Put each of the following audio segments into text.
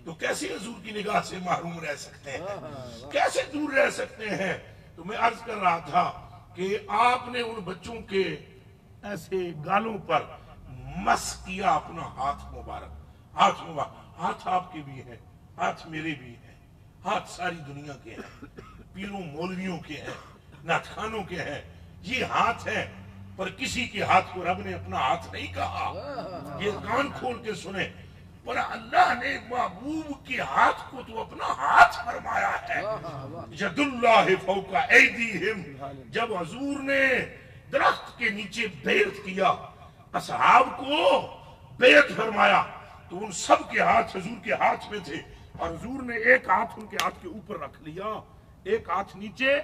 تو کیسے حضور کی نگاہ سے محروم رہ سکتے ہیں، کیسے دور رہ سکتے ہیں؟ تو میں عرض کر رہا تھا کہ آپ نے ان بچوں کے ایسے گالوں پر مس کیا اپنا ہاتھ مبارک، ہاتھ آپ کے بھی ہیں، ہاتھ میرے بھی ہیں، ہاتھ ساری دنیا کے ہیں، پیروں مولویوں کے ہیں، نعت کے ہیں، یہ ہاتھ ہیں، پر کسی کے ہاتھ کو رب نے اپنا ہاتھ نہیں کہا۔ یہ کان کھول کے سنیں، پر اللہ نے محبوب کے ہاتھ کو تو اپنا ہاتھ فرمایا ہے۔ ید اللہ فوق ایدیہم، جب حضور نے درخت کے نیچے بیعت کیا، اصحاب کو بیعت فرمایا، تو ان سب کے ہاتھ حضور کے ہاتھ میں تھے، اور حضور نے ایک ہاتھ ان کے ہاتھ کے اوپر رکھ لیا، ایک ہاتھ نیچے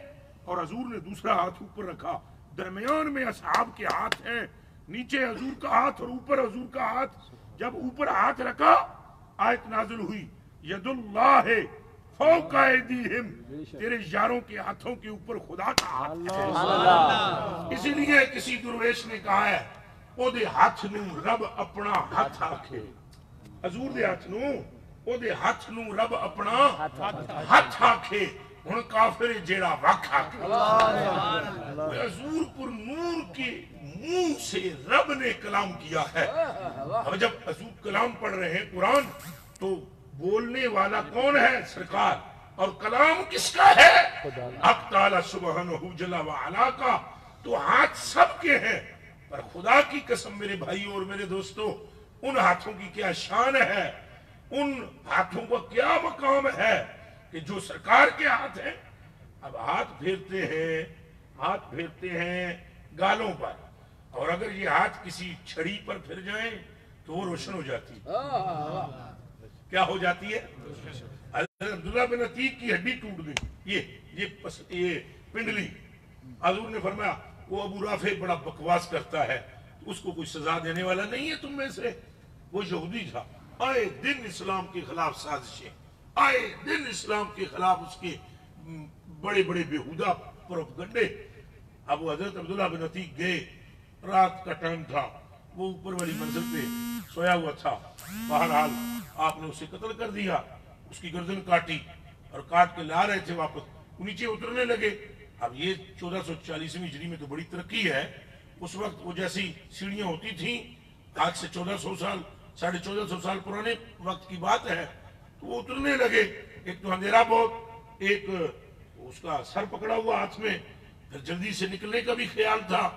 اور حضور نے دوسرا ہاتھ اوپر رکھا، درمیان میں اصحاب کے ہاتھ ہیں، نیچے حضور کا ہاتھ اور اوپر حضور کا ہاتھ۔ جب اوپر ہاتھ رکھا آیت نازل ہوئی، ید اللہ فوق ایدیہم، تیرے یاروں کے ہاتھوں کے اوپر خدا کا ہاتھ ہے۔ اسی لیے کسی درویش نے کہا ہے، او دے ہاتھ نو رب اپنا ہاتھ آکھے، حضور دے ہاتھ نو او دے ہاتھ نو رب اپنا ہاتھ آکھے، ہن کافر جیڑا وکھ آکھے۔ حضور پر نور کے منہ سے رب نے کلام کیا ہے۔ اب جب حضور کلام پڑھ رہے ہیں قرآن، تو بولنے والا کون ہے؟ سرکار، اور کلام کس کا ہے؟ حق تعالی سبحانہ جل وعلا کا۔ تو ہاتھ سب کے ہیں، پر خدا کی قسم میرے بھائیوں اور میرے دوستو، ان ہاتھوں کی کیا شان ہے، ان ہاتھوں کا کیا مقام ہے کہ جو سرکار کے ہاتھ ہیں۔ اب ہاتھ پھیرتے ہیں گالوں پر، اور اگر یہ ہاتھ کسی چھڑی پر پھر جائیں تو وہ روشن ہو جاتی ہے۔ کیا ہو جاتی ہے؟ حضرت عبداللہ بن عتیق کی ہڈی ٹوٹ گئی، یہ پنڈلی۔ حضور نے فرمایا وہ ابو رافع بڑا بکواس کرتا ہے، اس کو کوئی سزا دینے والا نہیں ہے تم میں سے۔ وہ یہودی تھا، آئے دن اسلام کے خلاف سازشیں، آئے دن اسلام کے خلاف اس کے بڑے بڑے بیہودہ پروپگنڈے۔ اب وہ حضرت عبداللہ بن عتیق گئے، رات کا ٹائم تھا، وہ اوپر والی منزل پہ سویا ہوا تھا، بہرحال آپ نے اسے قتل کر دیا، اس کی گردن کاٹی اور کاٹ کے لا رہے تھے واپس، وہ نیچے اترنے لگے۔ اب یہ 1440 ہجری میں تو بڑی ترقی ہے، اس وقت وہ جیسی سیڑھیاں ہوتی تھیں، آج سے 1400 سال 1450 سال پرانے وقت کی بات ہے، تو وہ اترنے لگے۔ ایک تو اندھیرا بہت، ایک اس کا سر پکڑا ہوا ہاتھ میں، پھر جلدی سے نکلنے کا بھی خیال تھا،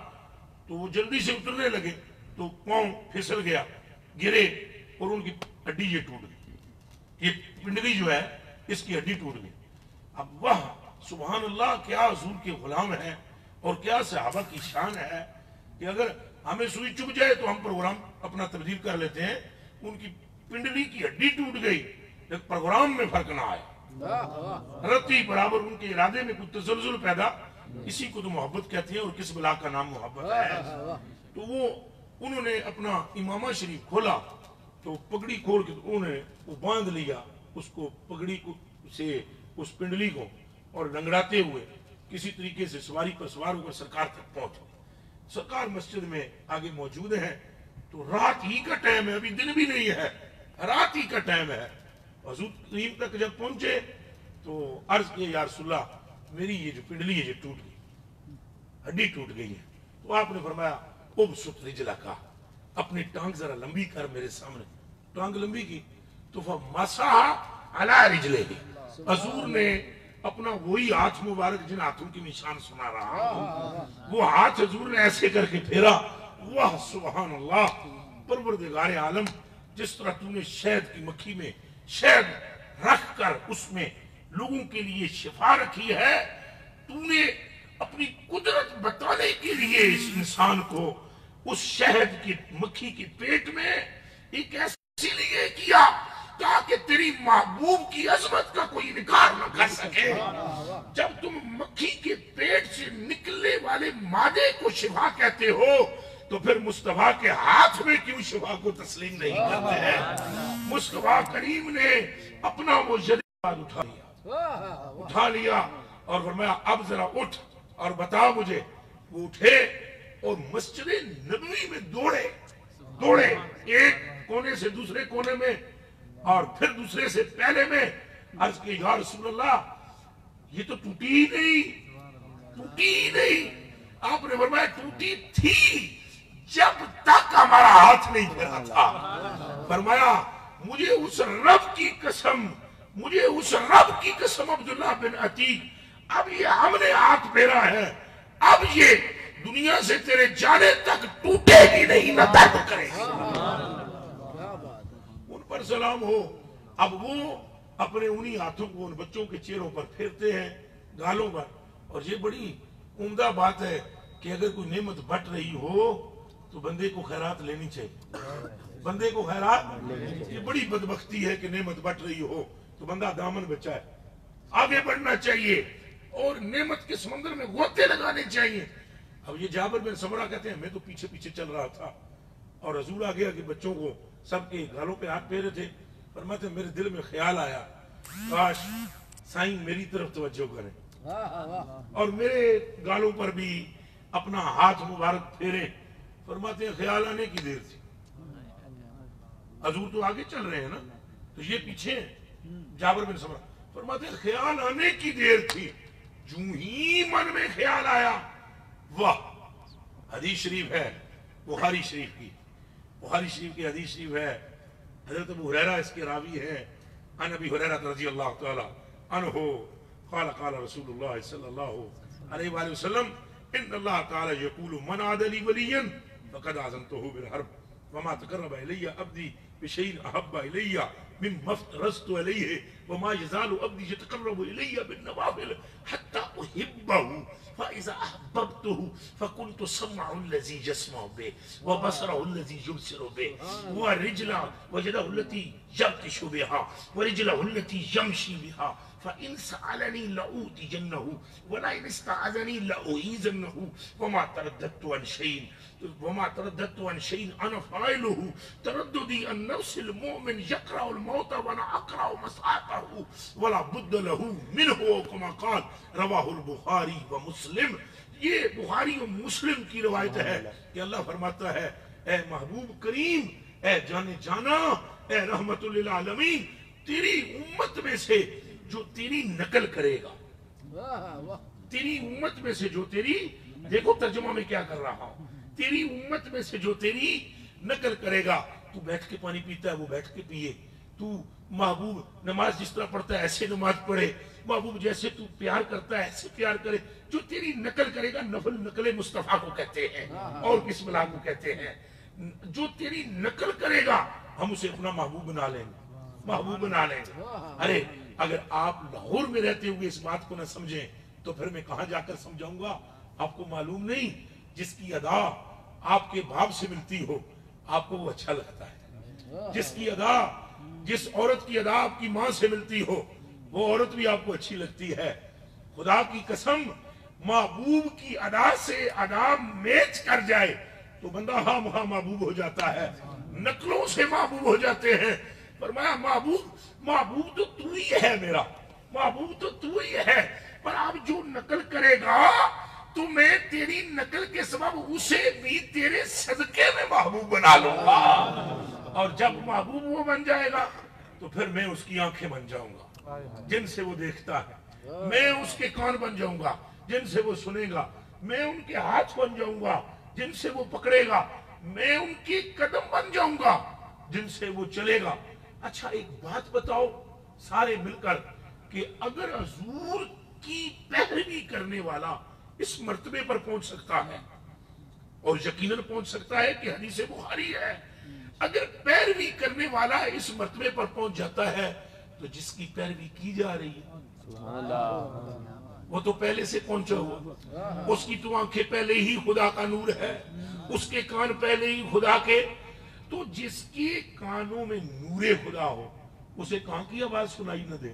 تو وہ جلدی سے اترنے لگے، تو پاؤں پھسل گیا، گرے، اور ان کی ہڈی یہ ٹوٹ گئی، یہ پنڈلی جو ہے اس کی ہڈی ٹوٹ گئی۔ اب وہ سبحان اللہ، کیا حضور کے غلام ہیں اور کیا صحابہ کی شان ہے کہ اگر ہمیں سوئی چبھ جائے تو ہم پروگرام اپنا تبدیل کر لیتے ہیں۔ ان کی پنڈلی کی ہڈی ٹوٹ گئی لیکن پروگرام میں فرق نہ آیا، رتی برابر ان کے ارادے میں کچھ تزلزل پیدا، اسی کو تو محبت کہتے ہیں، اور کس بلا کا نام محبت ہے۔ تو وہ انہوں نے اپنا امامہ شریف کھولا، تو پگڑی کھول کے انہوں نے وہ باندھ لیا اس کو، پگڑی کو سے اس پنڈلی کو، اور رنگڑاتے ہوئے کسی طریقے سے سواری پر سوار ہو کر سرکار تک پہنچ گئے۔ سرکار مسجد میں آگے موجود ہیں، تو رات ہی کا ٹائم ہے، ابھی دن بھی نہیں ہے، رات ہی کا ٹائم ہے۔ حضور کریم تک جب پہنچے تو عرض کیا، یا رسول اللہ میری یہ جو پنڈلی ہے یہ ٹوٹ گئی، ہڈی ٹوٹ گئی ہے۔ تو آپ نے فرمایا ابسط رجلک، اپنی ٹانگ ذرا لمبی کر میرے سامنے۔ ٹانگ لمبی کی تو فمسح علی رجلہ، حضور نے اپنا وہی ہاتھ مبارک جن ہاتھوں کی نشان سنا رہا ہوں، وہ ہاتھ حضور نے ایسے کر کے پھیرا۔ وہ سبحان اللہ، پروردگار عالم، جس طرح تو نے شہد کی مکھی میں شہد رکھ کر اس میں لوگوں کے لیے شفا رکھی ہے، تو نے اپنی قدرت بتانے کے لیے اس انسان کو اس شہد کی مکھی کے پیٹ میں ایک ایسی لیے کیا تاکہ تیری محبوب کی عظمت کا کوئی انکار نہ کر سکے۔ جب تم مکھی کے پیٹ سے نکلنے والے مادے کو شفا کہتے ہو تو پھر مصطفیٰ کے ہاتھ میں کیوں شفا کو تسلیم نہیں کرتے ہیں؟ مصطفیٰ کریم نے اپنا وہ جذبہ اٹھا لیا اور فرمایا اب ذرا اٹھ اور بتا مجھے۔ وہ اٹھے اور مسجد نبوی میں دوڑے، ایک کونے سے دوسرے کونے میں اور پھر دوسرے سے پہلے میں عرض کی یا رسول اللہ یہ تو ٹوٹی ہی نہیں. آپ نے فرمایا ٹوٹی تھی جب تک ہمارا ہاتھ نہیں پھیرا تھا. فرمایا مجھے اس رب کی قسم عبداللہ بن عتیق اب یہ ہم نے ہاتھ پھیرا ہے، اب یہ دنیا سے تیرے جانے تک ٹوٹے گی نہیں، نہ درد کرے گی. ان پر سلام ہو. اب وہ اپنے انہی ہاتھوں کو ان بچوں کے چہروں پر پھیرتے ہیں، گالوں پر. اور یہ بڑی عمدہ بات ہے کہ اگر کوئی نعمت بٹ رہی ہو تو بندے کو خیرات لینی چاہیے. بندے کو خیرات، یہ بڑی بدبختی ہے کہ نعمت بٹ رہی ہو تو بندہ دامن بچائے. آگے بڑھنا چاہیے اور نعمت کے سمندر میں غوطے لگانے چاہیے. اب یہ جابر بن سمرہ کہتے ہیں میں تو پیچھے پیچھے چل رہا تھا اور حضور آ گیا کہ بچوں کو سب کے گالوں پہ ہاتھ پھیرے تھے. فرماتے میرے دل میں خیال آیا کاش سائیں میری طرف توجہ کریں اور میرے گالوں پر بھی اپنا ہاتھ مبارک پھیرے. فرماتے ہیں خیال آنے کی دیر تھی. حضور تو آگے چل رہے ہیں نا تو یہ پیچھے ہیں. جابر بن سمرہ فرماتے ہیں خیال آنے کی دیر تھی، جو ہی من میں خیال آیا. واہ، حدیث شریف ہے بخاری شریف کی حدیث شریف ہے. حضرت ابو ہریرہ اس کے راوی ہیں. عن ابی ہریرہ رضی اللہ تعالی عنہ قال قال رسول اللہ صلی اللہ علیہ وآلہ وسلم ان اللہ تعالی یقول من عاد لی ولیا فقد اعظمته بالحرب وما تقرب الی عبدی بشیء احب الی مما افترضت علیہ وما یزال عبدی یتقرب الی بالنوافل حتى احبه فاذا احببته فكنت سمعه الذي يسمع به وبصره الذي يبصر به ورجله ويده التي يبطش بها ورجله التي يمشي بها فإن سألني لأوتينه ولئن استعاذني لأعيذنه وما ترددت عن شيء أنا فاعله ترددي عن نفس المؤمن يقرأ الموت وأنا أقرأ مساءته ولا بد له منه كما قال رواه البخاری ومسلم. یہ بخاری و مسلم کی روایت ہے کہ اللہ فرماتا ہے اے محبوب کریم، اے جانے جانا، اے رحمت للعالمین، تیری امت میں سے جو تیری نقل کرے گا، تیری امت میں سے جو تیری، دیکھو ترجمہ میں کیا کر رہا ہوں، تیری امت میں سے جو تیری نقل کرے گا. تو بیٹھ کے پانی پیتا ہے وہ بیٹھ کے پیے، تو محبوب نماز جس طرح پڑھتا ہے ایسے نماز پڑھے، محبوب جیسے تو پیار کرتا ہے ایسے پیار کرے. جو تیری نقل کرے گا، نفل نقل مصطفیٰ کو کہتے ہیں اور بسم اللہ کو کہتے ہیں. جو تیری نقل کرے گا ہم اسے اپنا محبوب بنا لیں گے. ارے اگر آپ لاہور میں رہتے ہوئے اس بات کو نہ سمجھیں تو پھر میں کہاں جا کر سمجھاؤں گا؟ آپ کو معلوم نہیں، جس کی ادا آپ کے باپ سے ملتی ہو آپ کو وہ اچھا لگتا ہے. جس عورت کی ادا آپ کی ماں سے ملتی ہو وہ عورت بھی آپ کو اچھی لگتی ہے. خدا کی قسم محبوب کی ادا سے ادا میچ کر جائے تو بندہ ہاں محبوب ہو جاتا ہے، نقلوں سے محبوب ہو جاتے ہیں. فرمایا محبوب تو تو ہی ہے، میرا محبوب تو تو ہی ہے، پر آپ جو نقل کرے گا تو میں تیری نقل کے سبب اسے بھی تیرے صدقے میں محبوب بنا لوں گا. اور جب محبوب وہ بن جائے گا تو پھر میں اس کی آنکھیں بن جاؤں گا جن سے وہ دیکھتا ہے، میں اس کے کان بن جاؤں گا جن سے وہ سنے گا، میں ان کے ہاتھ بن جاؤں گا جن سے وہ پکڑے گا، میں ان کی قدم بن جاؤں گا جن سے وہ چلے گا. اچھا ایک بات بتاؤ سارے مل کر کہ اگر حضور کی پیروی کرنے والا اس مرتبے پر پہنچ سکتا ہے اور یقیناً پہنچ سکتا ہے کہ حدیث بخاری ہے، اگر پیروی کرنے والا اس مرتبے پر پہنچ جاتا ہے تو جس کی پیروی کی جا رہی ہے وہ تو پہلے سے پہنچا ہوا، اس کی تو آنکھیں پہلے ہی خدا کا نور ہے، اس کے کان پہلے ہی خدا کے. تو جس کے کانوں میں نور خدا ہو اسے کہاں کی آواز سنائی نہ دے؟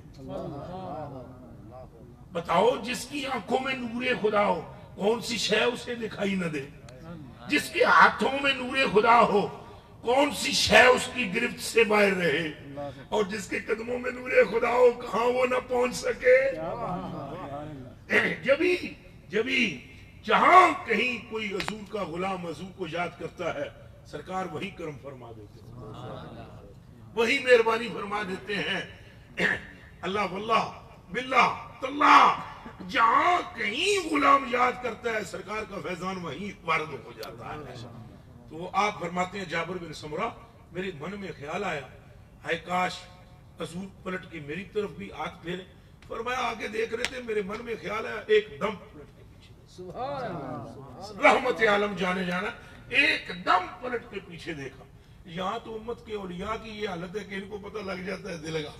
بتاؤ جس کی آنکھوں میں نور خدا ہو کون سی شے اسے دکھائی نہ دے؟ جس کے ہاتھوں میں نور خدا ہو کون سی شے اس کی گرفت سے باہر رہے؟ اور جس کے قدموں میں نور خدا ہو کہاں وہ نہ پہنچ سکے؟ جبھی جہاں کہیں کوئی حضور کا غلام حضور کو یاد کرتا ہے سرکار وہی کرم فرما دیتے ہیں. وہی مہربانی فرما دیتے ہیں. اللہ واللہ باللہ تاللہ جہاں کہیں غلام یاد کرتا ہے سرکار کا فیضان وہیں وارد ہو جاتا ہے. تو آپ فرماتے ہیں جابر بن سمرہ میرے من میں خیال آیا ہے کاش حضور پلٹ کے میری طرف بھی ہاتھ پھیرے. فرمایا آگے دیکھ رہے تھے میرے من میں خیال آیا ایک دم پلٹ کے پیچھے رحمت عالم جانے جانا ایک دم پلٹ کے پیچھے دیکھا. یہاں تو امت کے اولیاء کی یہ حالت ہے کہ ان کو پتہ لگ جاتا ہے دل کا,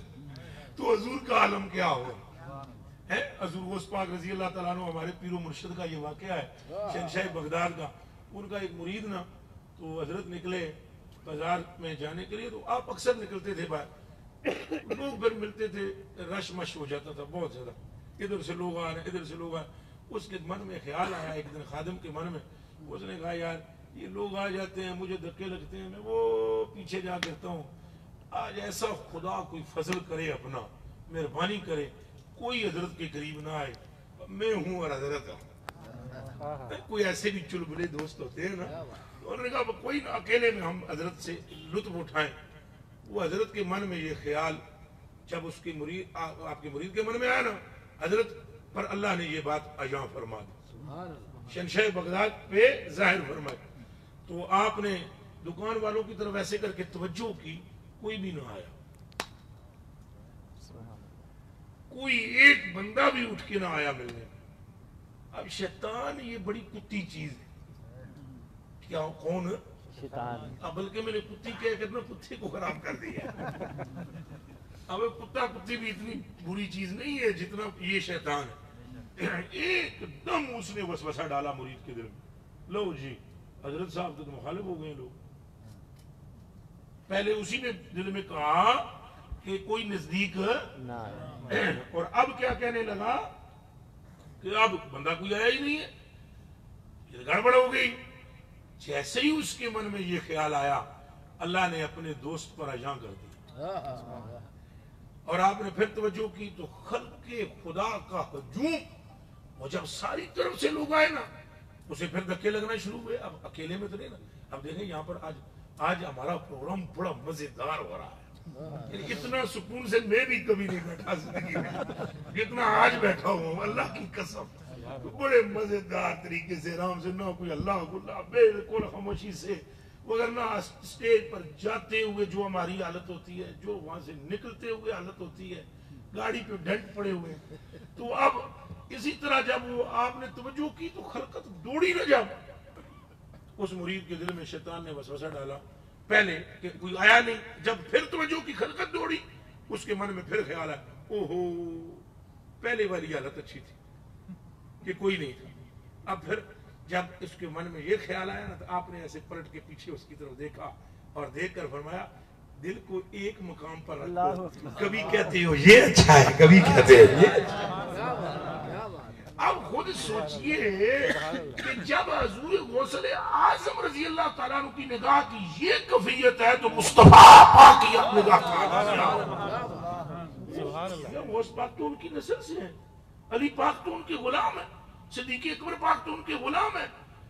تو حضور کا عالم کیا ہو ہے. حضور غوث پاک رضی اللہ تعالیٰ عنہ ہمارے پیر و مرشد کا یہ واقعہ ہے شہنشاہ بغداد کا. ان کا ایک مرید نا تو حضرت نکلے بازار میں جانے کے لیے, تو آپ اکثر نکلتے تھے باہر, لوگ پھر ملتے تھے, رش مش ہو جاتا تھا بہت زیادہ, ادھر سے لوگ آ رہے ہیں ادھر سے لوگ آ رہے ہیں. اس کے من میں خیال آیا ایک دن خادم کے من میں, اس نے کہا یار یہ لوگ آ جاتے ہیں مجھے دھکے لگتے ہیں, میں وہ پیچھے جا کرتا ہوں, آج ایسا خدا کوئی فضل کرے اپنا مہربانی کرے کوئی حضرت کے قریب نہ آئے, میں ہوں اور حضرت ہوں. کوئی ایسے بھی چلبلے دوست ہوتے ہیں نا, انہوں نے کہا کوئی نہ اکیلے میں ہم حضرت سے لطف اٹھائیں. وہ حضرت کے من میں یہ خیال جب اس کے مرید آپ کے مرید کے من میں آیا نا, حضرت پر اللہ نے یہ بات عیاں فرما دی, شہنشاہ بغداد پہ ظاہر فرمائی. تو آپ نے دکان والوں کی طرف ایسے کر کے توجہ کی, کوئی بھی نہ آیا, کوئی ایک بندہ بھی اٹھ کے نہ آیا ملنے. اب شیطان یہ بڑی کتی چیز ہے. کیا کون شیطان؟ اب بلکہ میں نے کتی کہہ کر نا کتے کو خراب کر دیا. اب کتا کتی بھی اتنی بری چیز نہیں ہے جتنا یہ شیطان ہے. ایک دم اس نے وسوسہ ڈالا مرید کے دل میں, لو جی حضرت صاحب تو مخالف ہو گئے لوگ. پہلے اسی نے دل میں کہا کہ کوئی نزدیک نہ, اور اب کیا کہنے لگا کہ اب بندہ کوئی آیا ہی نہیں ہے, یہ گڑبڑ ہو گئی. جیسے ہی اس کے من میں یہ خیال آیا اللہ نے اپنے دوست پر عیاں کر دیا, اور آپ نے پھر توجہ کی تو خلق خدا کا ہجوم, اور جب ساری طرف سے لوگ آئے نا اسے پھر دھکے لگنا شروع ہوئے. اب اکیلے میں تو نہیں نا. اب دیکھیں یہاں پر آج ہمارا پروگرام بڑا مزیدار ہو رہا ہے, اتنا سکون سے میں بھی کبھی نہیں بیٹھا زندگی میں جتنا آج بیٹھا ہوں, اللہ کی قسم. بڑے مزیدار طریقے سے آرام سے, نہ کوئی اللہ گلا, بالکل خاموشی سے. وغیرہ اسٹیج پر جاتے ہوئے جو ہماری حالت ہوتی ہے, جو وہاں سے نکلتے ہوئے حالت ہوتی ہے, گاڑی پہ ڈنٹ پڑے ہوئے. تو اب اسی طرح جب وہ آپ نے توجہ کی تو خلقت دوڑی نہ جا. اس مرید کے دل میں شیطان نے وسوسہ ڈالا پہلے کہ کوئی آیا نہیں, جب پھر توجہ کی خلقت دوڑی, اس کے من میں پھر خیال آیا اوہو پہلے والی حالت اچھی تھی کہ کوئی نہیں تھا. اب پھر جب اس کے من میں یہ خیال آیا نا تو آپ نے ایسے پلٹ کے پیچھے اس کی طرف دیکھا, اور دیکھ کر فرمایا دل کو ایک مقام پر رکھو, کبھی کہتے ہو یہ اچھا ہے, کبھی کہتے ہو یہ اچھا. اب خود سوچئے کہ جب حضور غوث اعظم رضی اللہ تعالیٰ عنہ کی نگاہ کی یہ کیفیت ہے تو مصطفیٰ پاک کی نگاہ کی غوث پاک تو ان کی نسل سے ہیں, علی پاک تو ان کے غلام ہیں, صدیق اکبر پاک تو ان کے غلام ہیں.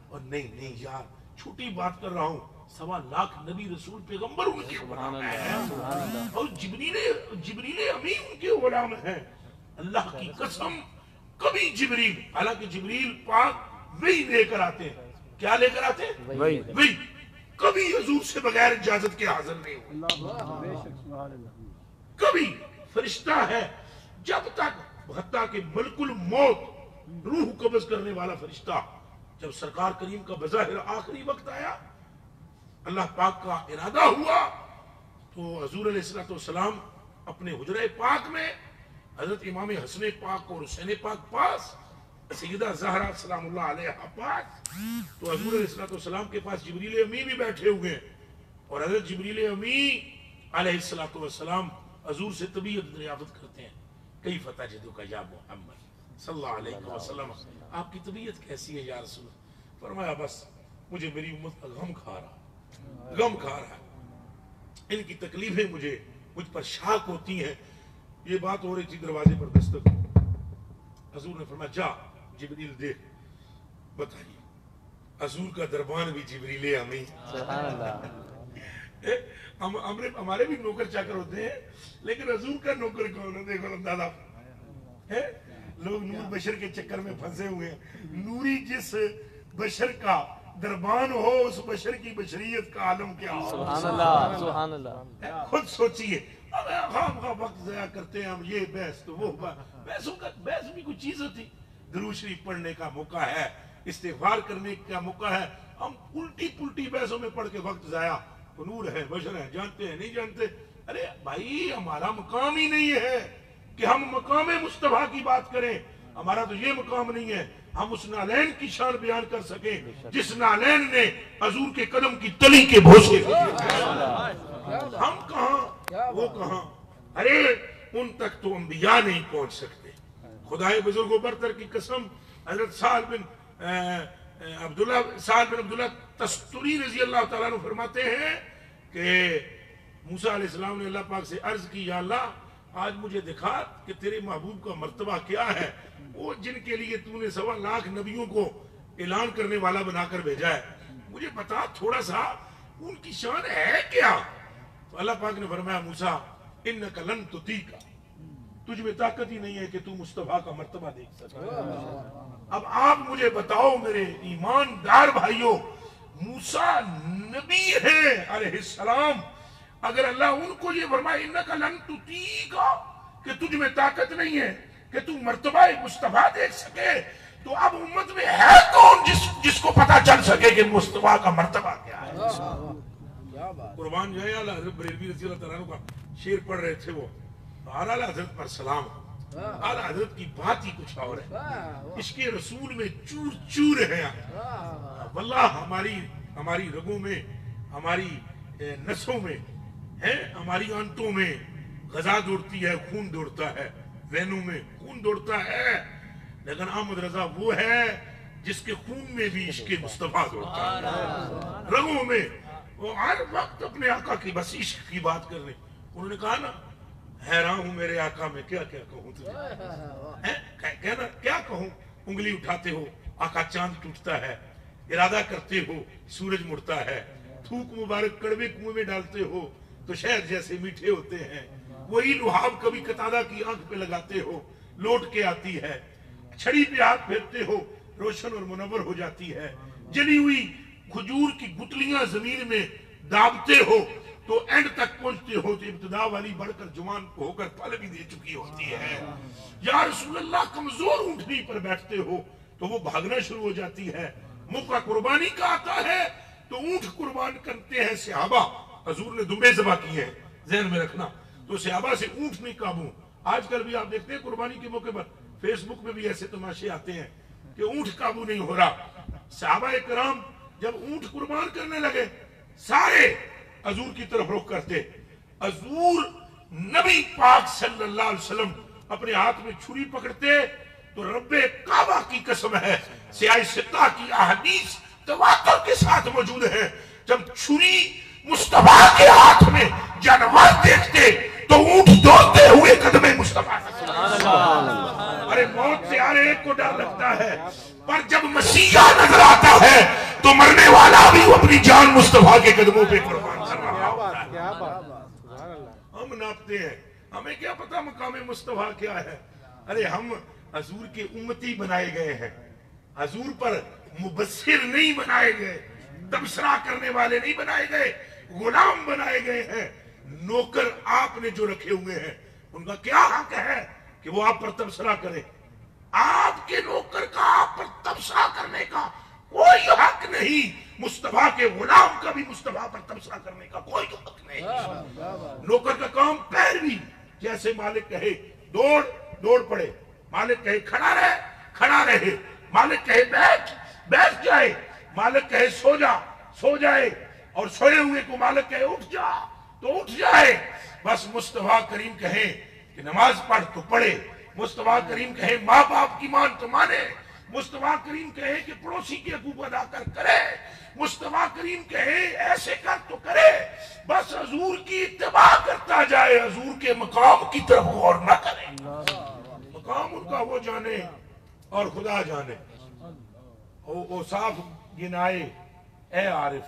اور نہیں یار چھوٹی بات کر رہا ہوں, 1.25 لاکھ نبی رسول پیغمبر ان کے غلام ہیں, اور جبریل امین ان کے غلام ہیں. اللہ کی قسم کبھی جبریل, حالانکہ جبریل پاک وہی لے کر آتے ہیں, کیا لے کر آتے ہیں وہی, کبھی حضور سے بغیر اجازت کے حاضر نہیں ہوئے. کبھی فرشتہ ہے جب تک, حتیٰ کہ ملک الموت روح قبض کرنے والا فرشتہ جب سرکار کریم کا بظاہر آخری وقت آیا, اللہ پاک کا ارادہ ہوا, تو حضور علیہ السلام اپنے حجرہ پاک میں حضرت امام حسن پاک اور حسین پاک پاس, سیدہ زہرا سلام اللہ علیہ پاس, تو حضور علیہ السلام کے پاس جبریل امی بھی بیٹھے ہوئے ہیں, اور حضرت جبریل امی علیہ السلام حضور سے طبیعت دریافت کرتے ہیں, کئی فتح جدو کا یا محمد صلی اللہ علیہ وسلم, آپ کی طبیعت کیسی ہے یا رسول. فرمایا بس مجھے میری امت کا غم کھا رہا ہے, ان کی تکلیفیں مجھ پر شاک ہوتی ہیں. یہ بات ہو رہی تھی, دروازے پر دستک, حضور نے فرمایا جا جبریل دیکھ بتائیے. حضور کا دربان بھی جبریل امین, ہمارے بھی نوکر چاکر ہوتے ہیں، لیکن حضور کا نوکر کون ہے؟ دیکھو دادا ہے، لوگ نور بشر کے چکر میں پھنسے ہوئے ہیں۔ نوری جس بشر کا دربان ہو، اس بشر کی بشریت کا عالم کیا ہو؟ سبحان اللہ، سبحان اللہ۔ خود سوچئے، خام خواہ وقت ضائع کرتے ہیں ہم، یہ بحث تو وہ بحث بھی کچھ چیز ہوتی، درود شریف پڑھنے کا موقع ہے، استغفار کرنے کا موقع ہے، ہم الٹی پلٹی بحثوں میں پڑھ کے وقت ضائع۔ نور ہے، بشر ہے، جانتے ہیں نہیں جانتے؟ ارے بھائی ہمارا مقام ہی نہیں ہے کہ ہم مقام مصطفیٰ کی بات کریں، ہمارا تو یہ مقام نہیں ہے ہم اس نالین کی شان بیان کر سکیں جس نالین نے حضور کے قدم کی تلی کے بھوسے دیے۔ ہم کہاں وہ کہاں؟ ارے ان تک تو انبیاء نہیں پہنچ سکتے۔ خدائے بزرگ و برتر کی قسم، حضرت سعد بن عبداللہ تستری رضی اللہ تعالیٰ عنہ فرماتے ہیں کہ موسیٰ علیہ السلام نے اللہ پاک سے عرض کی، یا اللہ آج مجھے دکھا کہ تیرے محبوب کا مرتبہ کیا ہے، وہ جن کے لیے تو نے 1.25 لاکھ نبیوں کو اعلان کرنے والا بنا کر بھیجا ہے، مجھے بتا تھوڑا سا ان کی شان ہے کیا؟ تو اللہ پاک نے فرمایا، موسیٰ انک لن تطیق، تجھ میں طاقت ہی نہیں ہے کہ تو مصطفیٰ کا مرتبہ دیکھ سکے۔ اب آپ مجھے بتاؤ میرے ایماندار بھائیوں، موسیٰ نبی ہے علیہ السلام، اگر اللہ ان کو یہ فرمائے انک لن تطیق کہ تجھ میں طاقت نہیں ہے کہ تو مرتبہ مصطفیٰ دیکھ سکے، تو اب امت میں ہے کون جس کو پتا چل سکے کہ مصطفیٰ کا مرتبہ کیا ہے؟ قربان جو ہے حضرت بریلوی رضی اللہ تعالیٰ کا شعر پڑھ رہے تھے، وہ اعلیٰ حضرت پر سلام، اعلیٰ حضرت کی بات ہی کچھ اور ہے، عشق رسول میں چور چور ہے۔ واللہ ہماری رگوں میں، ہماری نسوں میں ہے، ہماری آنتوں میں غذا دوڑتی ہے، خون دوڑتا ہے، وینوں میں خون دوڑتا ہے، لیکن احمد رضا وہ ہے جس کے خون میں بھی عشق مصطفیٰ دوڑتا ہے، رگوں میں۔ وہ ہر وقت اپنے آقا کی بس عشق کی بات کر رہے، انہوں نے کہا نا، حیران ہوں میرے آقا میں کیا کیا کہوں تجھے، کہنا کیا کہوں، انگلی اٹھاتے ہو آقا چاند ٹوٹتا ہے، ارادہ کرتے ہو سورج مڑتا ہے، تھوک مبارک کڑوے کنویں میں ڈالتے ہو تو شہد جیسے میٹھے ہوتے ہیں، وہی لحاف کبھی قتادہ کی آنکھ پہ لگاتے ہو لوٹ کے آتی ہے، چھڑی پہ ہاتھ پھیرتے ہو روشن اور منور ہو جاتی ہے، جلی ہوئی کھجور کی گٹلیاں زمین میں دابتے ہو تو اینڈ تک پہنچتے ہو تو ابتدا والی بڑھ کر جوان ہو کر پل بھی دے چکی ہوتی ہے۔ یا رسول اللہ کمزور اونٹنی پر بیٹھتے ہو تو وہ بھاگنا شروع ہو جاتی ہے، موقع قربانی کا آتا ہے تو اونٹ قربان کرتے ہیں صحابہ، حضور نے دمبے ذبح کیے ہیں، ذہن میں رکھنا، تو صحابہ سے اونٹ نہیں قابو۔ آج کل بھی آپ دیکھتے ہیں قربانی کے موقع پر فیس بک میں بھی ایسے تماشے آتے ہیں کہ اونٹ قابو نہیں ہو رہا۔ صحابہ کرام جب اونٹ قربان کرنے لگے سارے حضور کی طرف رخ کرتے، حضور نبی پاک صلی اللہ علیہ وسلم اپنے ہاتھ میں چھری پکڑتے تو رب کعبہ کی قسم ہے، سیاہ ستہ کی احادیث تواتر کے ساتھ موجود ہے، جب چھری مصطفیٰ کے ہاتھ میں جانور دیکھتے تو اونٹ دوڑتے ہوئے قدم مصطفیٰ۔ ارے موت سے ہر ایک کو ڈر لگتا ہے، پر جب مسیحا نظر آتا ہے تو مرنے والا بھی اپنی جان مصطفیٰ کے قدموں پہ قربان کر رہا ہوتا ہے۔ ہم ناپتے ہیں، ہمیں کیا پتا مقام مصطفیٰ کیا ہے؟ ارے ہم حضور کے امتی بنائے گئے ہیں، حضور پر مبصر نہیں بنائے گئے، تبصرہ کرنے والے نہیں بنائے گئے، غلام بنائے گئے ہیں۔ نوکر آپ نے جو رکھے ہوئے ہیں ان کا کیا حق ہے کہ وہ آپ پر تبصرہ کرے؟ آپ کے نوکر کا آپ پر تبصرہ کرنے کا کوئی حق نہیں، مصطفیٰ کے غلام کا بھی مصطفیٰ پر تبصرہ کرنے کا کوئی حق نہیں۔ نوکر کا کام پیروی، جیسے مالک کہے دوڑ دوڑ پڑے، مالک کہے کھڑا رہے کھڑا رہے، مالک کہے بیٹھ جائے، مالک کہے سو جا سو جائے، اور سوئے ہوئے کو مالک کہے اٹھ جا تو اٹھ جائے۔ بس مصطفیٰ کریم کہے کہ نماز پڑھ تو پڑھے، مصطفیٰ کریم کہے ماں باپ کی مان تو مانے، مصطفیٰ کریم کہے کہ پڑوسی کے حقوق ادا کرے، مصطفیٰ کریم کہے ایسے کر تو کرے، بس حضور کی اتباع کرتا جائے، حضور کے مقام کی طرف غور نہ کرے۔ مقام ان کا وہ جانے اور خدا جانے۔ وہ صاف گنائے اے عارف،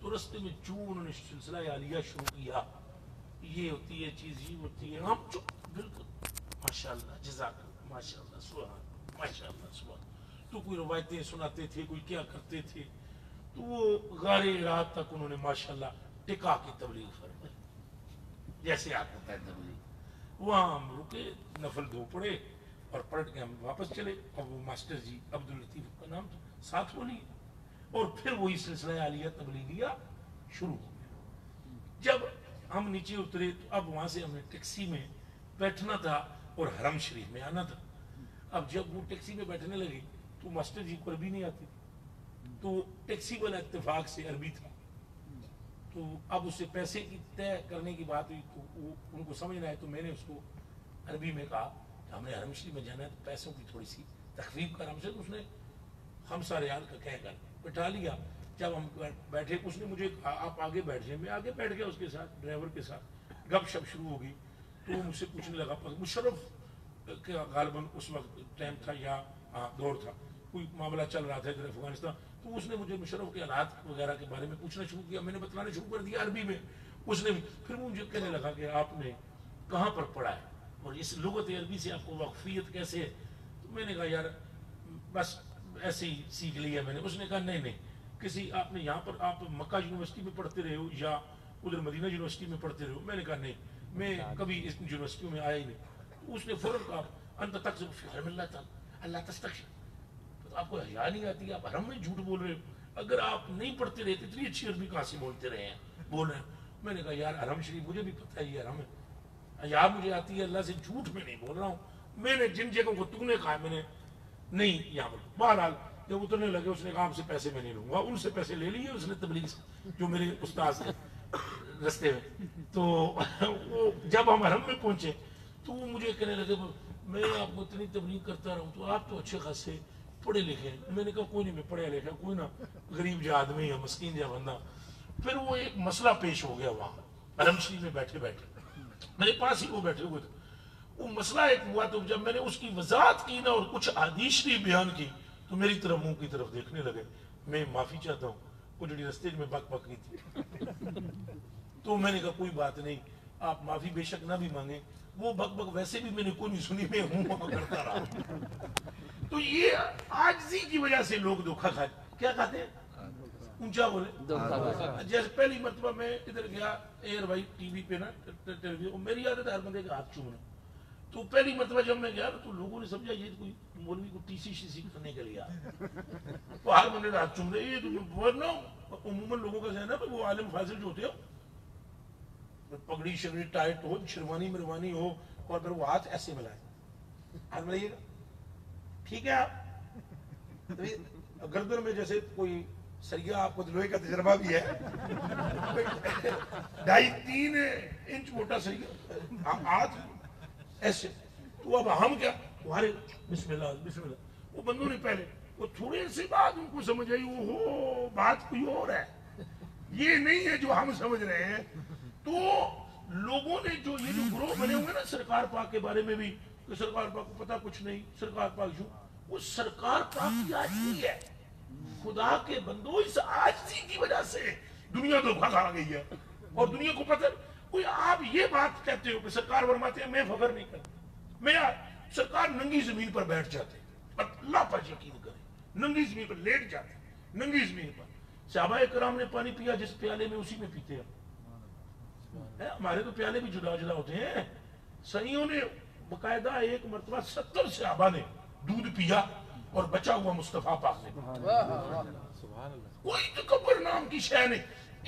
تو رستے میں چوں انہوں نے سلسلہ عالیہ شروع کیا، یہ ہوتی ہے چیز، یہ ہوتی ہے، ہم چپ بالکل ماشاءاللہ جزاک اللہ ماشاءاللہ سبحان ماشاءاللہ سبحان. تو کوئی روایتیں سناتے تھے، کوئی کیا کرتے تھے، تو وہ غارِ رات تک انہوں نے ماشاءاللہ ٹکا کی تبلیغ فرمائی. جیسے آپ ہوتا ہے تبلیغ، وہاں ہم رکے، نفل دو پڑے اور پلٹ کے ہم واپس چلے. اور وہ ماسٹر جی عبداللطیف کا نام تھا، ساتھ ہو لیے، اور پھر وہی سلسلہ عالیہ تبلیغیہ شروع ہو گیا. جب ہم نیچے اترے تو اب وہاں سے ہمیں ٹیکسی میں بیٹھنا تھا اور حرم شریف میں آنا تھا. اب جب وہ ٹیکسی میں بیٹھنے لگے تو ماسٹر جی کو عربی نہیں آتی، تو ٹیکسی والا اتفاق سے عربی تھا، تو اب اس سے پیسے کی طے کرنے کی بات ہوئی تو وہ ان کو سمجھنا ہے. تو میں نے اس کو عربی میں کہا کہ ہم نے حرم شریف میں جانا ہے تو پیسوں کی تھوڑی سی تخفیف کر ہم سے. تو اس نے 500 ریال کا کہہ کر بٹھا لیا. جب ہم بیٹھے اس نے مجھے کہا آپ آگے بیٹھ جائیں. میں آگے بیٹھ گیا اس کے ساتھ، ڈرائیور کے ساتھ. گپ شپ شروع ہو گئی تو وہ مجھ سے پوچھنے لگا، مشرف کا غالباً اس وقت ٹائم تھا یا دور تھا، کوئی معاملہ چل رہا تھا ادھر افغانستان. تو اس نے مجھے مشرف کے حالات وغیرہ کے بارے میں پوچھنا شروع کیا. میں نے بتلانا شروع کر دیا عربی میں. اس نے پھر وہ مجھے کہنے لگا کہ آپ نے کہاں پر پڑھا ہے اور اس لغت عربی سے آپ کو واقفیت کیسے ہے. تو میں نے کہا یار بس ایسے ہی سیکھ لیا میں نے. اس نے کہا نہیں کسی آپ نے یہاں پر آپ مکہ یونیورسٹی میں پڑھتے رہے ہو یا ادھر مدینہ یونیورسٹی میں پڑھتے رہے ہو. میں نے کہا نہیں میں کبھی اس یونیورسٹیوں میں آیا ہی نہیں. تو اس نے فوراً کہا انت تقذف فی حرم اللہ تعالی اللہ تستکشف. آپ کو حیا نہیں آتی، آپ حرم میں جھوٹ بول رہے ہو. اگر آپ نہیں پڑھتے رہتے اتنی اچھی عربی کہاں سے بولتے رہے ہیں بول رہے ہیں. میں نے کہا یار حرم شریف مجھے بھی پتہ ہے یہ حرم ہے، حیا مجھے آتی ہے، اللہ سے جھوٹ میں نہیں بول رہا ہوں. میں نے جن جگہوں کو تم نے کہا میں نے نہیں یہاں پر. بہرحال جب اترنے لگے اس نے کہا آپ سے پیسے میں نہیں لوں گا. ان سے پیسے لے لیے اس نے تبلیغ سے جو میرے استاذ تھے رستے میں. تو وہ جب ہم حرم میں پہنچے تو وہ مجھے کہنے لگے میں آپ کو اتنی تبلیغ کرتا رہا ہوں تو آپ تو اچھے خاصے پڑھے لکھے. میں نے کہا کوئی نہیں میں پڑھا لکھا کوئی نہ غریب جا آدمی یا مسکین جا بندہ. پھر وہ ایک مسئلہ پیش ہو گیا وہاں حرم شریف میں بیٹھے میرے پاس ہی وہ بیٹھے ہوئے تھے. وہ مسئلہ ایک ہوا تو جب میں نے اس کی وضاحت کی نا اور کچھ حدیث شریف بیان کی تو میری طرف منہ کی طرف دیکھنے لگے. میں معافی چاہتا ہوں وہ جو رستے میں بک بک کی تھی. تو میں نے کہا کوئی بات نہیں آپ معافی بے شک نہ بھی مانگیں، وہ بک بک ویسے بھی میں نے کوئی نہیں سنی، میں ہوں کرتا رہا. تو یہ عاجزی کی وجہ سے لوگ دھوکہ کھائے. کیا کہتے ہیں اونچا بولے. جیسے پہلی مرتبہ میں ادھر گیا ایئر وائی ٹی وی پہ نا ٹیلی ویژن، میری عادت ہے ہر بندے کا ہاتھ چومنا. تو پہلی مرتبہ جب میں گیا تو لوگوں نے سمجھا یہ کوئی مولوی کو ٹی سی شیسی کرنے کے لیے تو ہر بندے کا ہاتھ چوم رہے. یہ تو ورنہ عموماً لوگوں کا ذہن ہے وہ عالم فاضل جو ہوتے ہو پگڑی شگڑی ٹائٹ ہو شروانی مروانی ہو اور پھر وہ ہاتھ ایسے ملائے. ہاتھ ملائیے گا ٹھیک ہے. آپ گردن میں جیسے کوئی سریا، آپ کو لوہے کا تجربہ بھی ہے، 2.5-3 انچ موٹا سریا ہاتھ ایسے. تو اب ہم کیا تمہارے بسم اللہ بسم اللہ. وہ بندوں نے پہلے وہ تھوڑے سے بعد ان کو سمجھ آئی وہ بات کوئی اور ہے، یہ نہیں ہے جو ہم سمجھ رہے ہیں. تو لوگوں نے جو یہ جو گروہ بنے ہوئے نا سرکار پاک کے بارے میں بھی کہ سرکار پاک کو پتا کچھ نہیں، سرکار پاک جو وہ سرکار پاک کی عاجزی ہے. خدا کے بندو اس عاجزی کی وجہ سے دنیا دھوکہ کھا گئی ہے. اور دنیا کو پتہ کوئی آپ یہ بات کہتے ہو کہ سرکار فرماتے ہیں میں فخر نہیں کرتا، میں سرکار ننگی زمین پر بیٹھ جاتے اللہ پر یقین کرے، ننگی زمین پر لیٹ جاتے ننگی زمین پر. صحابہ کرام نے پانی پیا جس پیالے میں اسی میں پیتے ہیں. ہمارے تو پیالے بھی جدا جدا ہوتے ہیں. صحیحوں نے باقاعدہ ایک مرتبہ 70 صحابہ نے دودھ پیا اور بچا ہوا مصطفیٰ پاک نے. کوئی تکبر نام کی شے نہیں.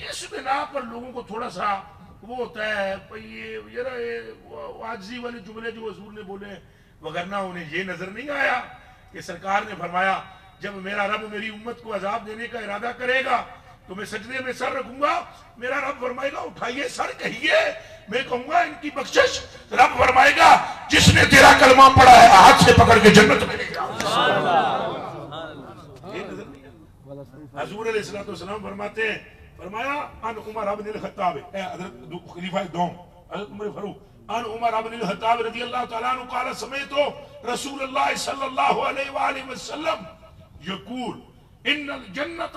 اس بنا پر لوگوں کو تھوڑا سا وہ ہوتا ہے یہ عاجزی والے جملے جو حضور نے بولے وگرنہ انہیں یہ نظر نہیں آیا کہ سرکار نے فرمایا جب میرا رب میری امت کو عذاب دینے کا ارادہ کرے گا تو میں سجدے میں سر رکھوں گا، میرا رب فرمائے گا اٹھائیے سر کہیے، میں کہوں گا ان کی بخشش، رب فرمائے گا جس نے تیرا کلمہ پڑھا ہے ہاتھ سے پکڑ کے جنت میں لے جاؤ. حضور علیہ السلام فرماتے ہیں فرمایا ان عمر بن الخطاب حضرت خلیفہ دوم حضرت عمر فاروق ان عمر بن الخطاب رضی اللہ تعالیٰ عنہ قال سمعت رسول اللہ صلی اللہ علیہ وآلہ وسلم یقول ان الجنت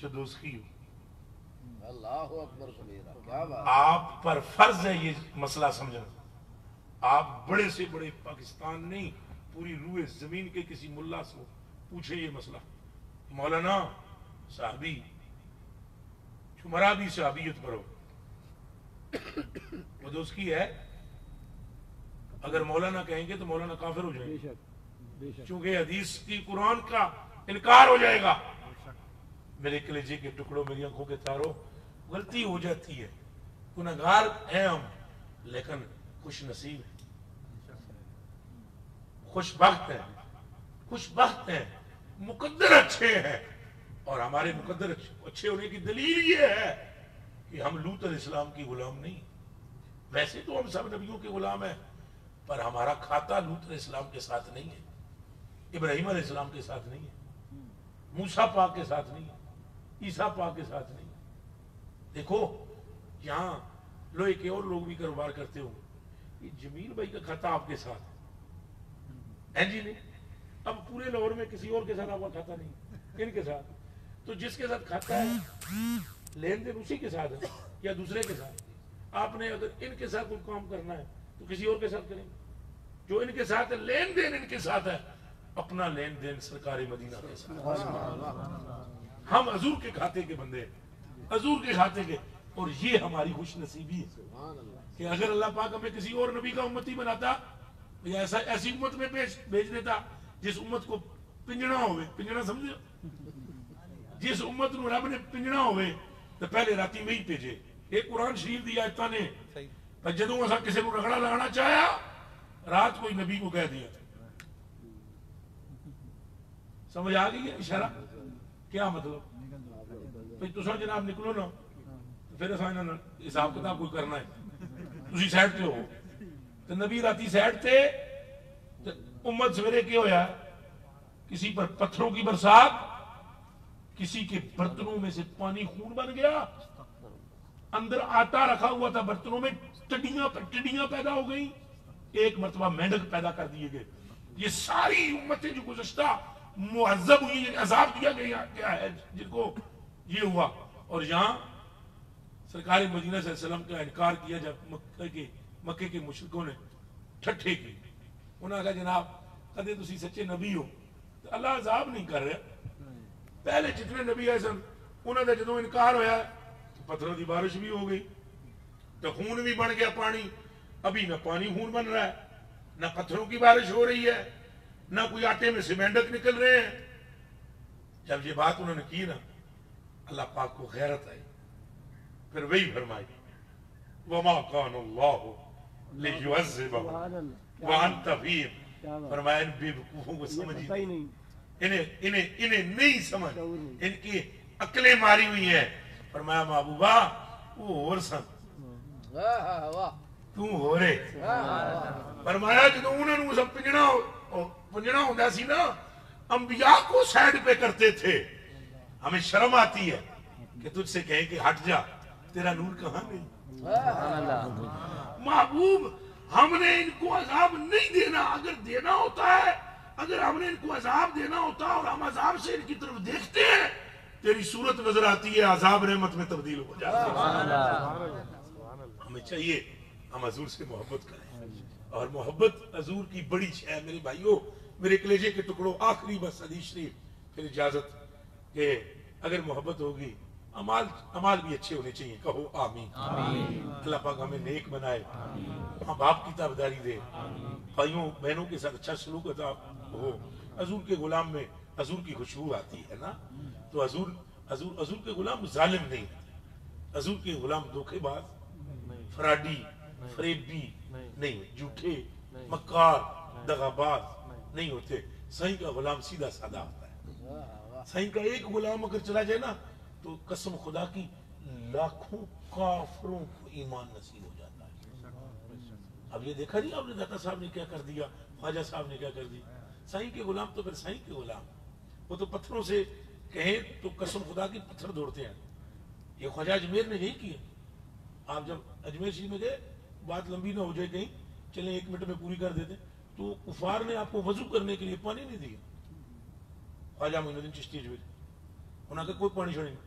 چدوسخی ہو. اللہ اکبر کبیرہ. کیا بات. آپ پر فرض ہے یہ مسئلہ سمجھنا. آپ بڑے سے بڑے پاکستان نہیں پوری روئے زمین کے کسی ملا سے پوچھے یہ مسئلہ. مولانا صحابی چمرا بھی صحابیت پر ہو وہ دوست کی ہے. اگر مولانا کہیں گے تو مولانا کافر ہو جائیں گے چونکہ حدیث کی قرآن کا انکار ہو جائے گا. میرے کلیجے کے ٹکڑوں میری آنکھوں کے تاروں غلطی ہو جاتی ہے. گنہگار ہیں ہم لیکن خوش نصیب ہیں خوش بخت ہیں خوش بخت ہیں مقدر اچھے ہیں. اور ہمارے مقدر اچھے ہونے کی دلیل یہ ہے کہ ہم لوط علیہ السلام کی غلام نہیں. ویسے تو ہم سب نبیوں کے غلام ہیں پر ہمارا کھاتا لوط علیہ السلام کے ساتھ نہیں ہے, ابراہیم علیہ السلام کے ساتھ نہیں ہے, موسیٰ پاک کے ساتھ نہیں ہے, عیسیٰ پاک کے ساتھ نہیں ہے. دیکھو یہاں لوہے کے اور لوگ بھی کاروبار کرتے ہو, یہ جمیل بھائی کا کھاتا آپ کے ساتھ ہے جی نہیں. اب پورے لاہور میں کسی اور کے ساتھ آپ کا کھاتا نہیں, ان کے ساتھ. تو جس کے ساتھ کھاتا ہے لین دین اسی کے ساتھ ہے یا دوسرے کے ساتھ. آپ نے اگر ان کے ساتھ کوئی کام کرنا ہے تو کسی اور کے ساتھ کریں گے. جو ان کے ساتھ ہے لین دین ان کے ساتھ ہے, اپنا لین دین سرکار مدینہ کے ساتھ. ہم حضور کے کھاتے کے بندے ہیں, حضور کے کھاتے کے. اور یہ ہماری خوش نصیبی ہے کہ اگر اللہ پاک ہمیں کسی اور نبی کا امتی بناتا یا ایسی امت میں بھیج دیتا جس امت کو پنجنا ہوئے, پنجنا سمجھے, جس امت نو رب نے پنجنا ہوئے تو پہلے راتی میں ہی بھیجے. ایک قرآن شریف دی آیتاں نے پر جدوں اسا کسی کو رگڑا لگانا چاہیا رات کوئی نبی کو کہہ دیا. سمجھ آ گئی ہے اشارہ کیا مطلب؟ بھئی تساں جناب نکلو نا پھر اساں انہاں حساب کتاب کوئی کرنا ہے, تسی سائڈ تے ہو. تو نبی راتی سائڈ تے امت سویرے کیا ہویا, کسی پر پتھروں کی برسات, کسی کے برتنوں میں سے پانی خون بن گیا, اندر آٹا رکھا ہوا تھا برتنوں میں, ٹڈیاں پیدا ہو گئی, ایک مرتبہ مینڈک پیدا کر دیے گئے. یہ ساری امتیں جو گزشتہ معذب ہوئی, عذاب دیا گیا ہے جن کو یہ ہوا. اور یہاں سرکار مدینہ صلی اللہ علیہ وسلم کا انکار کیا جب مکے کے مشرکوں نے ٹھٹھے کی. انہوں نے کہا جناب کدے تسی سچے نبی ہو تو اللہ عذاب نہیں کر رہا. پہلے جتنے نبی آئے سن انہوں نے جدوں انکار ہویا تو پتھروں کی بارش بھی ہو گئی تو خون بھی بن گیا پانی. ابھی نہ پانی خون بن رہا ہے, نہ پتھروں کی بارش ہو رہی ہے, نہ کوئی آٹے میں سے مینڈک نکل رہے ہیں. جب یہ بات انہوں نے کی نا اللہ پاک کو غیرت آئی, پھر وہی فرمائی وَمَا كَانَ اللَّهُ لِيُعَذِّبَهُمْ وَأَنْتَ فِيهِمْ. فرمایا ان بے وقوفوں کو سمجھ نہیں, انہیں نہیں سمجھ, ان کی عقلیں ماری ہوئی ہیں. فرمایا محبوبہ وہ اور سن تو ہو رہے. فرمایا جدو انہوں نے سب پنجنا ہوتا سی نا انبیاء کو سائڈ پہ کرتے تھے. ہمیں شرم آتی ہے کہ تجھ سے کہیں کہ ہٹ جا, تیرا نور کہاں نہیں. محبوب ہم نے ان کو عذاب نہیں دینا, اگر دینا ہوتا ہے, اگر ہم نے ان کو عذاب دینا ہوتا اور ہم عذاب سے ان کی طرف دیکھتے ہیں تیری صورت نظر آتی ہے عذاب رحمت میں تبدیل ہو جاتا ہے. ہمیں چاہیے ہم حضور سے محبت کریں, اور محبت حضور کی بڑی شے ہے. میرے بھائیوں, میرے کلیجے کے ٹکڑوں, آخری بس حدیث شریف پھر اجازت کہ اگر محبت ہوگی امال بھی اچھے ہونے چاہیے. کہو آمین. اللہ پاک ہمیں نیک بنائے, ماں باپ کی تابعداری دے, بھائیوں بہنوں کے ساتھ اچھا سلوک عطا ہو. حضور کے غلام میں حضور کی خوشبو آتی ہے نا, تو حضور کے غلام ظالم نہیں, حضور کے غلام دھوکے باز, فراڈی, فریبی نہیں, جھوٹے, مکار, دغاباز نہیں ہوتے. صحیح کا غلام سیدھا سادہ ہوتا ہے. صحیح کا ایک غلام اگر چلا جائے نا تو قسم خدا کی لاکھوں کافروں کو ایمان نصیب ہو جاتا ہے. اب یہ دیکھا نہیں آپ نے داتا صاحب نے کیا کر دیا, خواجہ صاحب نے کیا کر دیا. صحیح کے غلام تو پھر صحیح کے غلام, وہ تو پتھروں سے کہیں تو قسم خدا کی پتھر دوڑتے ہیں. یہ خواجہ اجمیر نے یہی کیا. آپ جب اجمیر شریف میں گئے, بات لمبی نہ ہو جائے کہیں, چلیں 1 منٹ میں پوری کر دیتے, تو کفار نے آپ کو وضو کرنے کے لیے پانی نہیں دیا. خواجہ معین الدین چشتی اجمیری, انہوں نے کہا کوئی پانی چھوڑیں گے,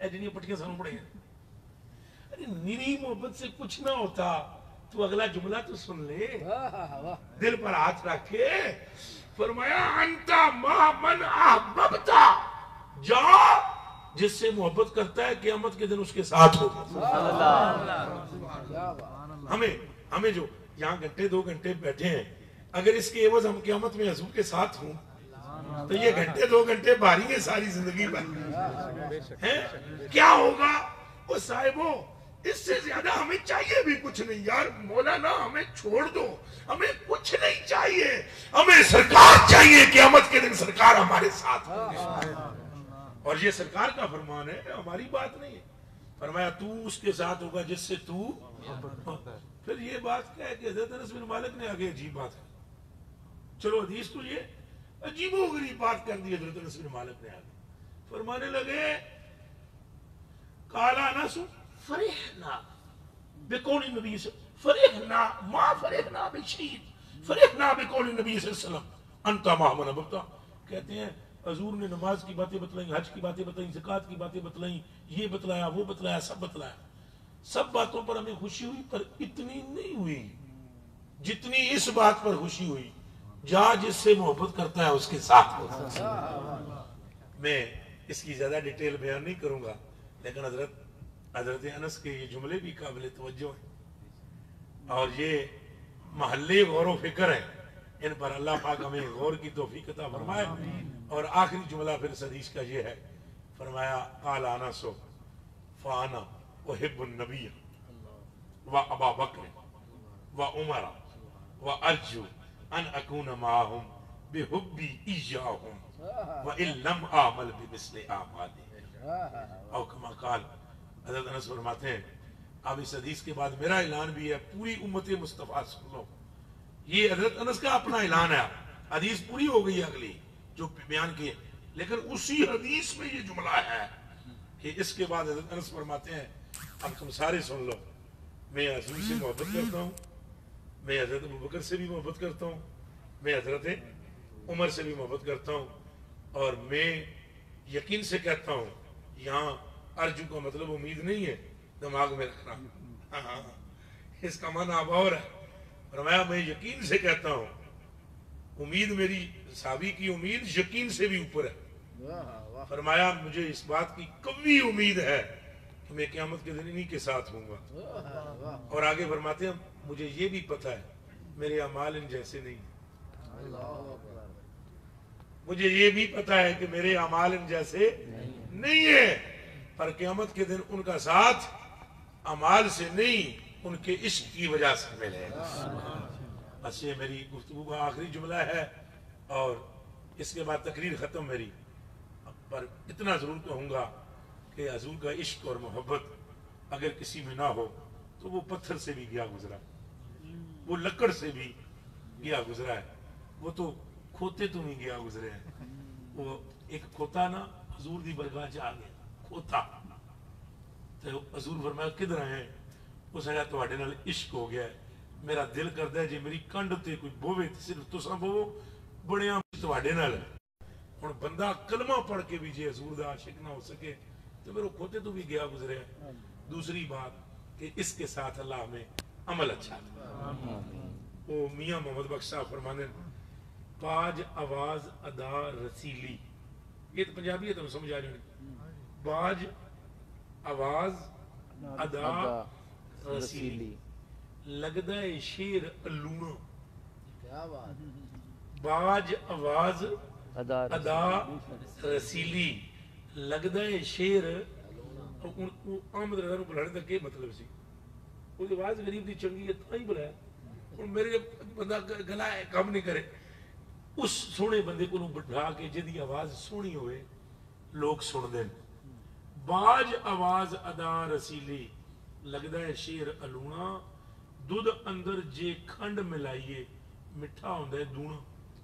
اے جنہیں پٹکیاں سانوں پڑے ہیں ارے نیری محبت سے کچھ نہ ہوتا تو اگلا جملہ تو سن لے دل پر ہاتھ رکھ کے فرمایا انتا ما من احببتا جا جس سے محبت کرتا ہے قیامت کے دن اس کے ساتھ ہوگا ہمیں جو یہاں گھنٹے 2 گھنٹے بیٹھے ہیں اگر اس کے عوض ہم قیامت میں حضور کے ساتھ ہوں تو یہ گھنٹے 2 گھنٹے بھاری ہیں ساری زندگی پر کیا ہوگا وہ صاحبوں اس سے زیادہ ہمیں چاہیے بھی کچھ نہیں یار مولانا ہمیں چھوڑ دو ہمیں کچھ نہیں چاہیے ہمیں سرکار چاہیے قیامت کے دن سرکار ہمارے ساتھ اور یہ سرکار کا فرمان ہے ہماری بات نہیں ہے فرمایا تو اس کے ساتھ ہوگا جس سے تو پھر یہ بات کیا ہے کہ حضرت انس بن مالک نے آگے عجیب بات ہے چلو حدیث تو یہ عجیب و غریب بات کر دی حضرت انس بن مالک نے آگے فرمانے لگے قال انس فرحنا بقول النبی فرحنا ما فرحنا بشيء فرحنا بقول النبی صلی اللہ علیہ وسلم انت ما من ابتا کہتے ہیں حضور نے نماز کی باتیں بتلائیں حج کی باتیں بتلائیں زکوٰۃ کی باتیں بتلائیں یہ بتلایا وہ بتلایا سب بتلایا سب باتوں پر ہمیں خوشی ہوئی پر اتنی نہیں ہوئی جتنی اس بات پر خوشی ہوئی جا جس سے محبت کرتا ہے اس کے ساتھ میں اس کی زیادہ ڈیٹیل بیان نہیں کروں گا لیکن حضرت انس کے یہ جملے بھی قابل توجہ ہیں اور یہ محلے غور و فکر ہیں ان پر اللہ پاک ہمیں غور کی توفیق عطا فرمائے اور آخری جملہ پھر اس حدیث کا یہ ہے فرمایا قال انس فانا احب النبی و ابا بکر و عمر و ارجو ان اکون معهم بحبی ایاهم و ان لم اعمل بمثل اعمالهم او کما قال حضرت انس فرماتے ہیں اب اس حدیث کے بعد میرا اعلان بھی ہے پوری امت مصطفیٰ سن لو یہ حضرت انس کا اپنا اعلان ہے حدیث پوری ہو گئی اگلی جو بیان کی لیکن اسی حدیث میں یہ جملہ ہے کہ اس کے بعد حضرت انس فرماتے ہیں اب تم سارے سن لو میں حضور سے محبت کرتا ہوں میں حضرت ابوبکر سے بھی محبت کرتا ہوں میں حضرت عمر سے بھی محبت کرتا ہوں اور میں یقین سے کہتا ہوں یہاں ارجو کا مطلب امید نہیں ہے دماغ میں رکھنا اس کا معنی اب اور ہے فرمایا میں یقین سے کہتا ہوں امید میری صحابی کی امید یقین سے بھی اوپر ہے فرمایا مجھے اس بات کی قوی امید ہے کہ میں قیامت کے دن انہی کے ساتھ ہوں گا اور آگے فرماتے ہیں مجھے یہ بھی پتہ ہے میرے اعمال ان جیسے نہیں مجھے یہ بھی پتہ ہے کہ میرے اعمال ان جیسے نہیں ہے پر قیامت کے دن ان کا ساتھ اعمال سے نہیں ان کے عشق کی وجہ سے ملے گا بس یہ میری گفتگو کا آخری جملہ ہے اور اس کے بعد تقریر ختم میری پر اتنا ضرور کہوں گا کہ حضور کا عشق اور محبت اگر کسی میں نہ ہو تو وہ پتھر سے بھی گیا گزرا وہ لکڑ سے بھی گیا گزرا ہے وہ تو کھوتے تو نہیں گیا گزرے ہیں وہ ایک کھوتا نا حضور دی برگاہ چ آ گیا کھوتا تو حضور فرمایا کدھر ہیں اس نے کہا تواڈے نال عشق ہو گیا ہے میرا دل کردا ہے جے میری کنڈ تے کوئی بوے تے صرف تساں بوو بڑیاں تواڈے نال ہن بندہ کلمہ پڑھ کے بھی جے حضور دا عاشق نہ ہو سکے تو پھر وہ کھوتے تو بھی گیا گزرے ہے دوسری بات کہ اس کے ساتھ اللہ ہمیں عمل اچھا تھا وہ میاں محمد بخش صاحب فرمانے باج آواز ادا رسیلی یہ تو پنجابی ہے تو سمجھ آ رہی باج آواز ادا رسیلی لگدا ہے شیر اللونا کیا بات باج آواز ادا رسیلی لگدا ہے شیر احمد رضا نو بلانے دا کیا مطلب سی وہ آواز غریب دی چنگی ہے تو ہی بلایا ہن میرے بندہ گلا ہے کام نہیں کرے اس سونے بندے کو بٹھا کے جدی آواز سونی ہوئے لوگ سن دیں باج آواز ادا رسیلی لگدا ہے شیر الونا دودھ اندر جے کھنڈ ملائیے مٹھا ہوندا ہے دونا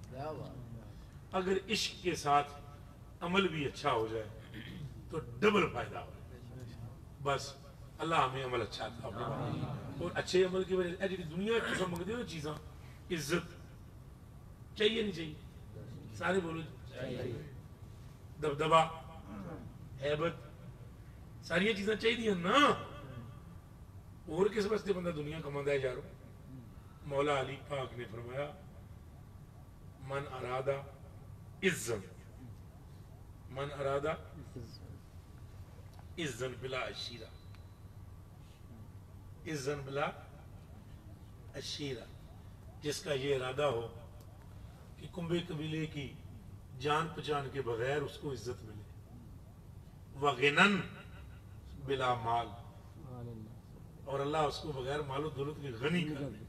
کیا بات اگر عشق کے ساتھ عمل بھی اچھا ہو جائے تو ڈبل فائدہ ہو بس اللہ ہمیں عمل اچھا تھا اور اچھے عمل کی وجہ سے دنیا کی سب منگتے ہو چیزاں عزت چاہیے نہیں چاہیے سارے بولو دبدبا ہیبت ساری چیزاں چاہیے نا اور کس واسطے بندہ دنیا کماندا ہے یارو مولا علی پاک نے فرمایا من ارادہ عزت من ارادہ عزت بلا عشیرہ عزت بلا عشیرہ جس کا یہ ارادہ ہو کہ کنبے قبیلے کی جان پہچان کے بغیر اس کو عزت ملے وغنن بلا مال اور اللہ اس کو بغیر مال و دولت کے غنی کر دے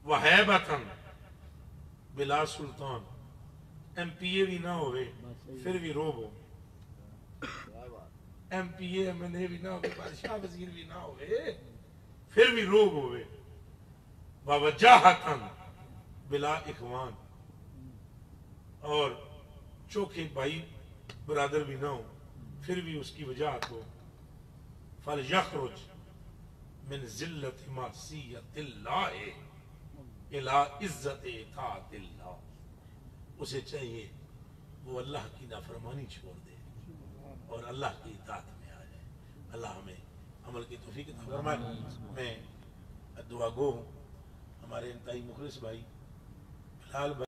وہیبتن بلا سلطان ایم پی اے بھی نہ ہوئے پھر بھی روب ہو M P A M N A بھی نہ ہوئے بادشاہ وزیر بھی نہ ہوئے پھر بھی روب ہوئے ووجاہتن بلا اخوان اور چوکھے بھائی برادر بھی نہ ہو پھر بھی اس کی وجاہت ہو فَلْيَخْرُجْ مِنْ ذِلَّةِ مَعْصِيَّةِ اللَّهِ إِلَىٰ عِزَّةِ اطاعَةِ اللَّهِ اسے چاہیے وہ اللہ کی نافرمانی چھوڑ دے اور اللہ کی اطاعت میں آ جائے. اللہ ہمیں عمل کی توفیق عطا فرمائے. میں دعا گو ہوں ہمارے انتہائی مخلص بھائی بلال بھائی